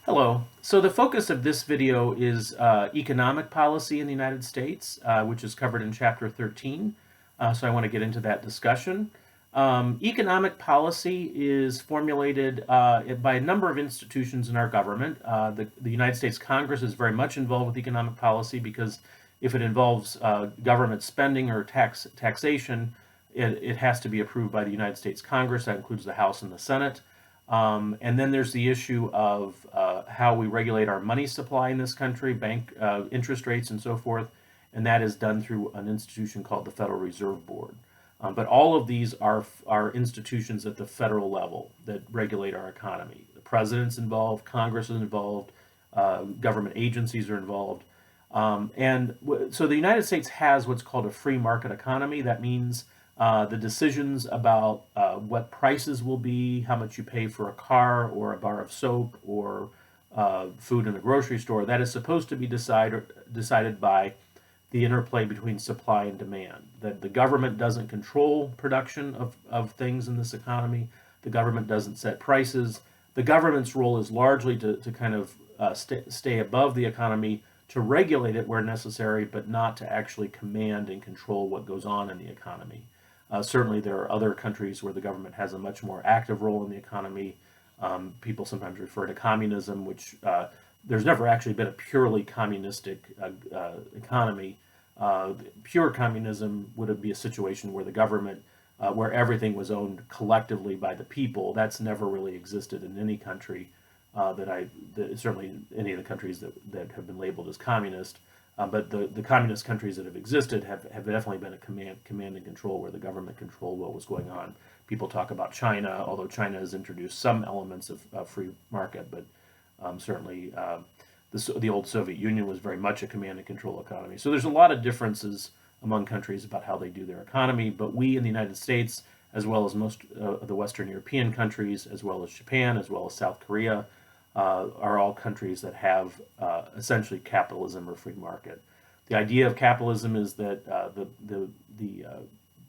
Hello. So the focus of this video is economic policy in the United States, which is covered in Chapter 13. So I want to get into that discussion. Economic policy is formulated by a number of institutions in our government. The United States Congress is very much involved with economic policy because if it involves government spending or taxation, it has to be approved by the United States Congress. That includes the House and the Senate. And then there's the issue of how we regulate our money supply in this country, bank interest rates and so forth, and that is done through an institution called the Federal Reserve Board. But all of these are institutions at the federal level that regulate our economy. The president's involved, Congress is involved, government agencies are involved. So the United States has what's called a free market economy. That means the decisions about what prices will be, how much you pay for a car or a bar of soap or food in a grocery store, that is supposed to be decided by the interplay between supply and demand. That the government doesn't control production of things in this economy. The government doesn't set prices. The government's role is largely to kind of stay above the economy, to regulate it where necessary, but not to actually command and control what goes on in the economy. Certainly, there are other countries where the government has a much more active role in the economy. People sometimes refer to communism, which there's never actually been a purely communistic economy. Pure communism would be a situation where the government, where everything was owned collectively by the people. That's never really existed in any country certainly any of the countries that have been labeled as communist. But the communist countries that have existed have definitely been a command and control where the government controlled what was going on. People talk about China, although China has introduced some elements of free market, but certainly the old Soviet Union was very much a command and control economy. So there's a lot of differences among countries about how they do their economy, but we in the United States, as well as most of the Western European countries, as well as Japan, as well as South Korea, are all countries that have essentially capitalism or free market. The idea of capitalism is that the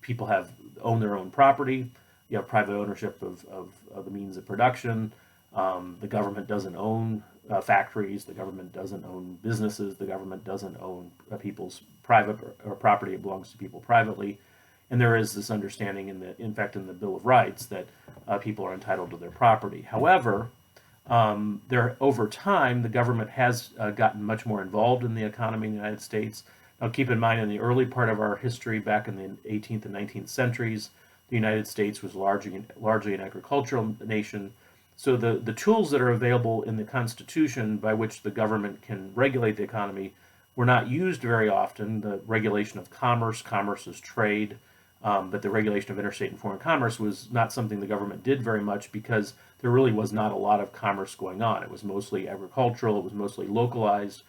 people own their own property. You have private ownership of the means of production. The government doesn't own factories. The government doesn't own businesses. The government doesn't own people's private or property. It belongs to people privately. And there is this understanding in fact, in the Bill of Rights that people are entitled to their property. However, over time, the government has gotten much more involved in the economy in the United States. Now, keep in mind, in the early part of our history, back in the 18th and 19th centuries, the United States was largely an agricultural nation. So the tools that are available in the Constitution by which the government can regulate the economy were not used very often. The regulation of commerce is trade, but the regulation of interstate and foreign commerce was not something the government did very much because there really was not a lot of commerce going on. It was mostly agricultural, it was mostly localized.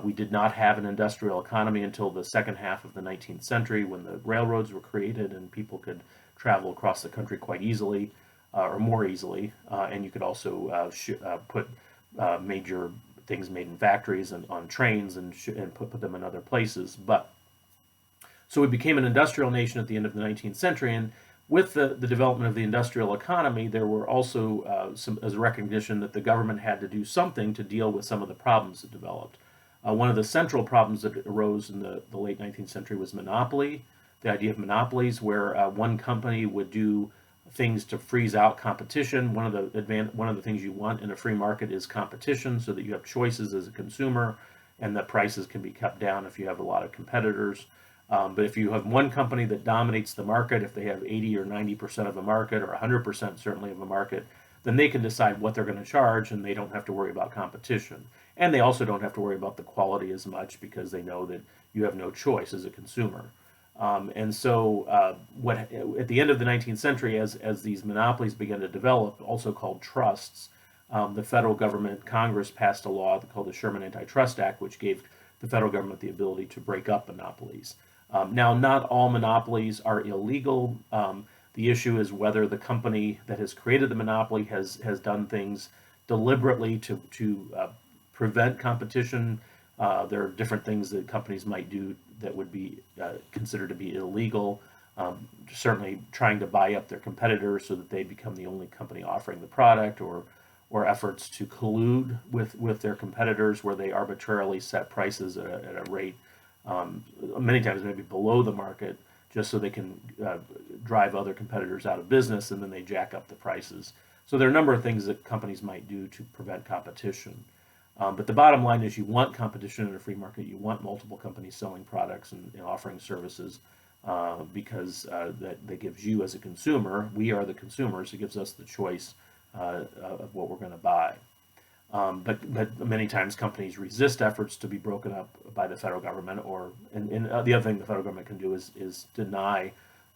We did not have an industrial economy until the second half of the 19th century when the railroads were created and people could travel across the country quite easily, or more easily. And you could also put major things made in factories and on trains and put them in other places. So we became an industrial nation at the end of the 19th century, and with the development of the industrial economy, there were also as a recognition that the government had to do something to deal with some of the problems that developed. One of the central problems that arose in the late 19th century was monopoly, the idea of monopolies, where one company would do things to freeze out competition. One of the things you want in a free market is competition, so that you have choices as a consumer, and that prices can be kept down if you have a lot of competitors. But if you have one company that dominates the market, if they have 80 or 90% of a market, or 100% certainly of a market, then they can decide what they're going to charge and they don't have to worry about competition. And they also don't have to worry about the quality as much because they know that you have no choice as a consumer. At the end of the 19th century, as these monopolies began to develop, also called trusts, the federal government, Congress passed a law called the Sherman Antitrust Act, which gave the federal government the ability to break up monopolies. Now, not all monopolies are illegal. The issue is whether the company that has created the monopoly has done things deliberately to prevent competition. There are different things that companies might do that would be considered to be illegal. Certainly trying to buy up their competitors so that they become the only company offering the product, or or efforts to collude with their competitors where they arbitrarily set prices at a rate many times maybe below the market just so they can drive other competitors out of business, and then they jack up the prices. So there are a number of things that companies might do to prevent competition. But the bottom line is you want competition in a free market. You want multiple companies selling products and offering services because that gives you as a consumer, we are the consumers, it gives us the choice of what we're going to buy. But many times companies resist efforts to be broken up by the federal government, and the other thing the federal government can do is deny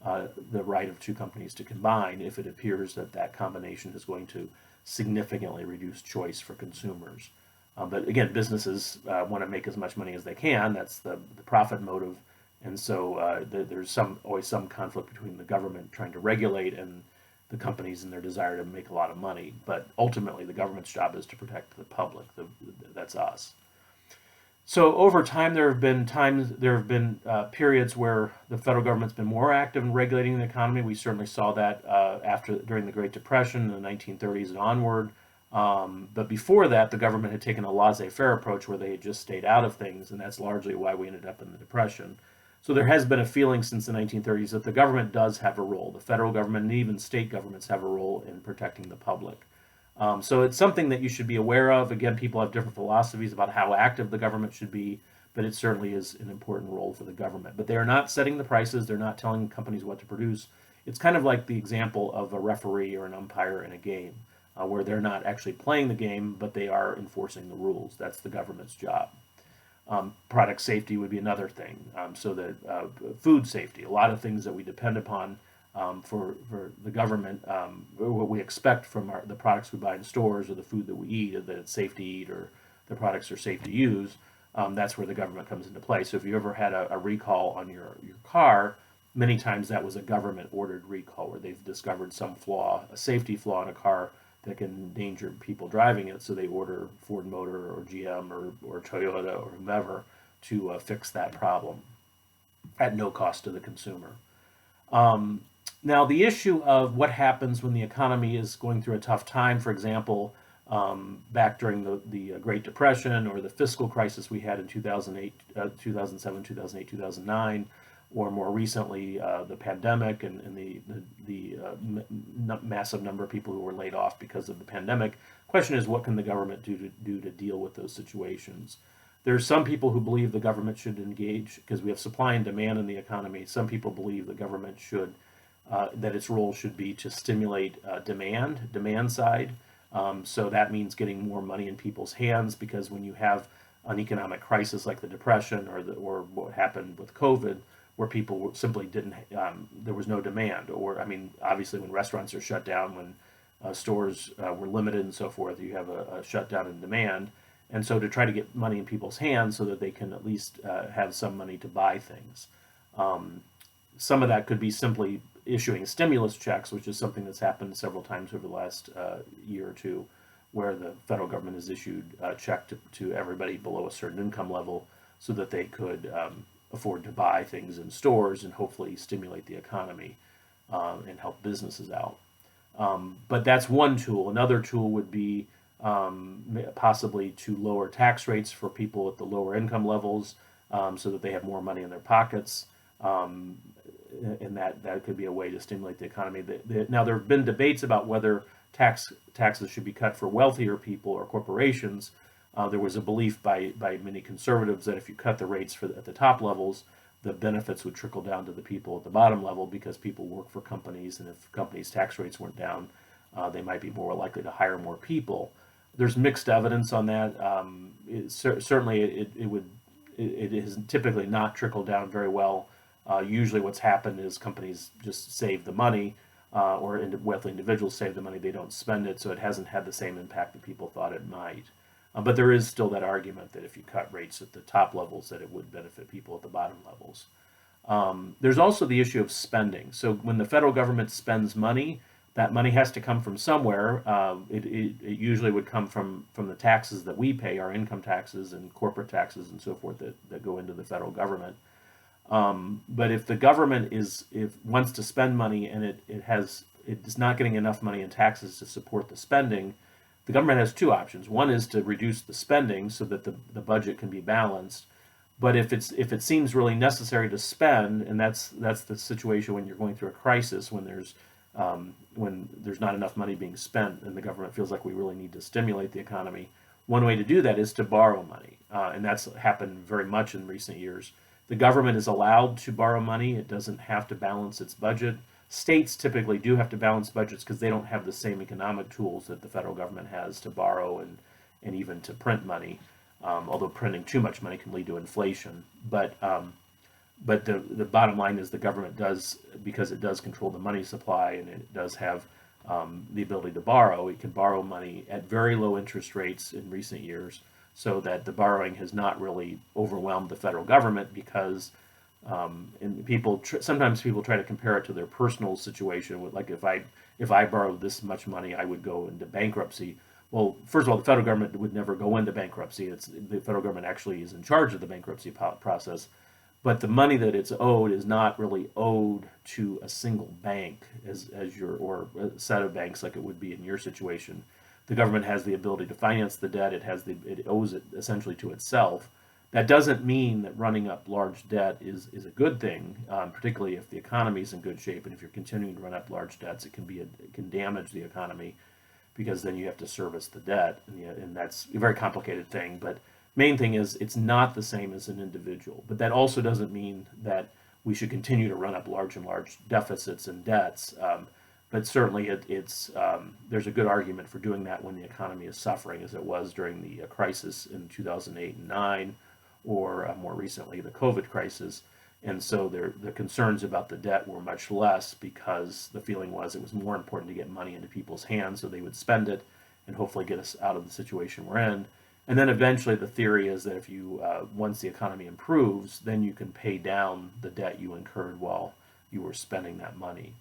the right of two companies to combine if it appears that that combination is going to significantly reduce choice for consumers. But again, businesses want to make as much money as they can. That's the profit motive, and so there's always some conflict between the government trying to regulate and the companies and their desire to make a lot of money. But ultimately, the government's job is to protect the public. That's us. So over time, there have been periods where the federal government's been more active in regulating the economy. We certainly saw that during the Great Depression in the 1930s and onward. But before that, the government had taken a laissez-faire approach where they had just stayed out of things, and that's largely why we ended up in the Depression. So there has been a feeling since the 1930s that the government does have a role. The federal government and even state governments have a role in protecting the public. So it's something that you should be aware of. Again, people have different philosophies about how active the government should be, but it certainly is an important role for the government. But they are not setting the prices. They're not telling companies what to produce. It's kind of like the example of a referee or an umpire in a game, where they're not actually playing the game, but they are enforcing the rules. That's the government's job. Product safety would be another thing. So that food safety, a lot of things that we depend upon for the government, what we expect from the products we buy in stores or the food that we eat, or that it's safe to eat or the products are safe to use, that's where the government comes into play. So if you ever had a recall on your car, many times that was a government ordered recall where they've discovered some flaw, a safety flaw in a car that can endanger people driving it, so they order Ford Motor or GM or Toyota or whomever to fix that problem at no cost to the consumer. Now, the issue of what happens when the economy is going through a tough time, for example, back during the Great Depression or the fiscal crisis we had in 2008, 2007, 2008, 2009, or more recently the pandemic and the massive number of people who were laid off because of the pandemic. Question is, what can the government do to deal with those situations? There's some people who believe the government should engage because we have supply and demand in the economy. Some people believe the government should that its role should be to stimulate demand side. So that means getting more money in people's hands, because when you have an economic crisis like the Depression or what happened with COVID, where people simply didn't, there was no demand. Or, I mean, obviously when restaurants are shut down, when stores were limited and so forth, you have a shutdown in demand. And so to try to get money in people's hands so that they can at least have some money to buy things. Some of that could be simply issuing stimulus checks, which is something that's happened several times over the last year or two, where the federal government has issued a check to everybody below a certain income level so that they could afford to buy things in stores and hopefully stimulate the economy and help businesses out. But that's one tool. Another tool would be possibly to lower tax rates for people at the lower income levels so that they have more money in their pockets. And that could be a way to stimulate the economy. Now, there have been debates about whether taxes should be cut for wealthier people or corporations. There was a belief by many conservatives that if you cut the rates at the top levels, the benefits would trickle down to the people at the bottom level, because people work for companies, and if companies' tax rates went down, they might be more likely to hire more people. There's mixed evidence on that. Certainly, it has typically not trickled down very well. Usually what's happened is companies just save the money, or wealthy individuals save the money, they don't spend it, so it hasn't had the same impact that people thought it might. But there is still that argument that if you cut rates at the top levels, that it would benefit people at the bottom levels. There's also the issue of spending. So when the federal government spends money, that money has to come from somewhere. It usually would come from the taxes that we pay, our income taxes and corporate taxes and so forth that go into the federal government. But if the government wants to spend money and it is not getting enough money in taxes to support the spending, the government has two options. One is to reduce the spending so that the budget can be balanced. But if it seems really necessary to spend, and that's the situation when you're going through a crisis, when there's not enough money being spent, and the government feels like we really need to stimulate the economy. One way to do that is to borrow money, and that's happened very much in recent years. The government is allowed to borrow money; it doesn't have to balance its budget. States typically do have to balance budgets because they don't have the same economic tools that the federal government has to borrow and even to print money. Although printing too much money can lead to inflation. But the bottom line is the government does, because it does control the money supply and it does have the ability to borrow, it can borrow money at very low interest rates in recent years, so that the borrowing has not really overwhelmed the federal government because and sometimes people try to compare it to their personal situation. With, like, if I borrowed this much money, I would go into bankruptcy. Well, first of all, the federal government would never go into bankruptcy. The federal government actually is in charge of the bankruptcy process, but the money that it's owed is not really owed to a single bank or a set of banks like it would be in your situation. The government has the ability to finance the debt. It owes it essentially to itself. That doesn't mean that running up large debt is a good thing, particularly if the economy is in good shape. And if you're continuing to run up large debts, it can damage the economy, because then you have to service the debt, and that's a very complicated thing. But main thing is it's not the same as an individual. But that also doesn't mean that we should continue to run up large deficits and debts. But certainly there's a good argument for doing that when the economy is suffering, as it was during the crisis in 2008 and 9, or more recently the COVID crisis. And so the concerns about the debt were much less, because the feeling was it was more important to get money into people's hands so they would spend it and hopefully get us out of the situation we're in. And then eventually the theory is that if you, once the economy improves, then you can pay down the debt you incurred while you were spending that money.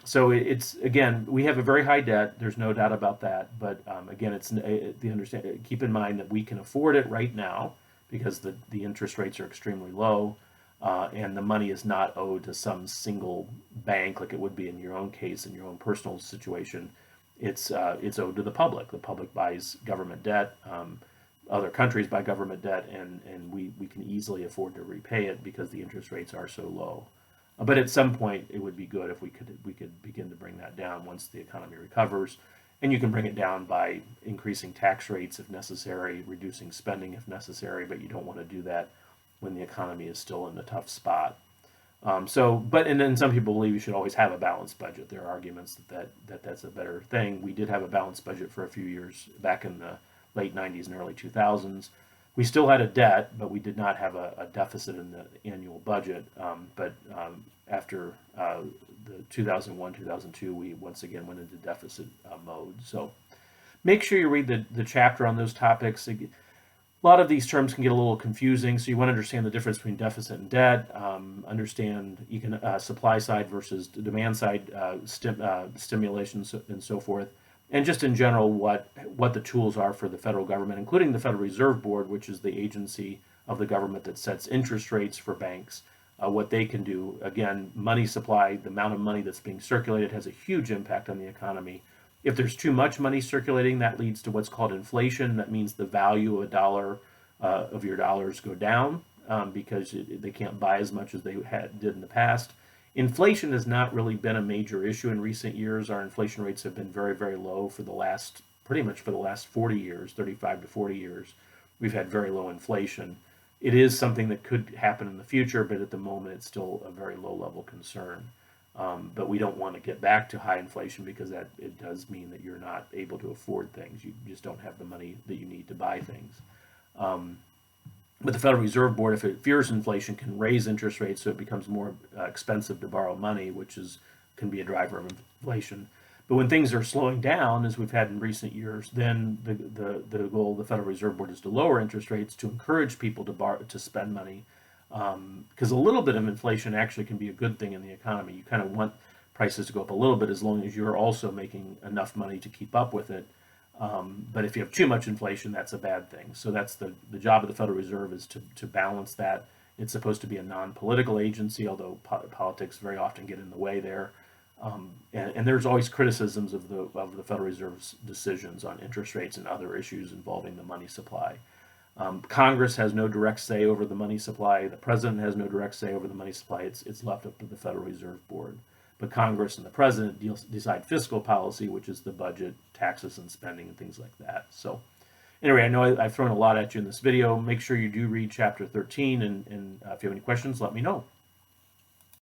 So it's, again, we have a very high debt. There's no doubt about that. But again, keep in mind that we can afford it right now because the interest rates are extremely low. And the money is not owed to some single bank like it would be in your own case, in your own personal situation. It's owed to the public. The public buys government debt. Other countries buy government debt, and we can easily afford to repay it because the interest rates are so low. But at some point, it would be good if we could begin to bring that down once the economy recovers. And you can bring it down by increasing tax rates if necessary, reducing spending if necessary, but you don't want to do that when the economy is still in a tough spot. And then some people believe you should always have a balanced budget. There are arguments that's a better thing. We did have a balanced budget for a few years back in the late 90s and early 2000s. We still had a debt, but we did not have a deficit in the annual budget. After the 2001, 2002, we once again went into deficit mode. So make sure you read the chapter on those topics. A lot of these terms can get a little confusing, so you want to understand the difference between deficit and debt, understand supply side versus demand side stimulation and so forth, and just in general what the tools are for the federal government, including the Federal Reserve Board, which is the agency of the government that sets interest rates for banks, what they can do. Again, money supply, the amount of money that's being circulated has a huge impact on the economy. If there's too much money circulating, that leads to what's called inflation. That means the value of a dollar of your dollars go down because they can't buy as much as they did in the past. Inflation has not really been a major issue in recent years. Our inflation rates have been very, very low pretty much for the last 40 years, 35 to 40 years. We've had very low inflation. It is something that could happen in the future, but at the moment it's still a very low level concern. But we don't want to get back to high inflation because it does mean that you're not able to afford things. You just don't have the money that you need to buy things. But the Federal Reserve Board, if it fears inflation, can raise interest rates so it becomes more expensive to borrow money, which can be a driver of inflation. But when things are slowing down, as we've had in recent years, then the goal of the Federal Reserve Board is to lower interest rates to encourage people to spend money. Because a little bit of inflation actually can be a good thing in the economy. You kind of want prices to go up a little bit as long as you're also making enough money to keep up with it. But if you have too much inflation, that's a bad thing. So that's the job of the Federal Reserve, is to balance that. It's supposed to be a non-political agency, although politics very often get in the way there. And there's always criticisms of the Federal Reserve's decisions on interest rates and other issues involving the money supply. Congress has no direct say over the money supply. The president has no direct say over the money supply. It's left up to the Federal Reserve Board. But Congress and the president decide fiscal policy, which is the budget, taxes, and spending, and things like that. So anyway, I know I've thrown a lot at you in this video. Make sure you do read Chapter 13, and if you have any questions, let me know.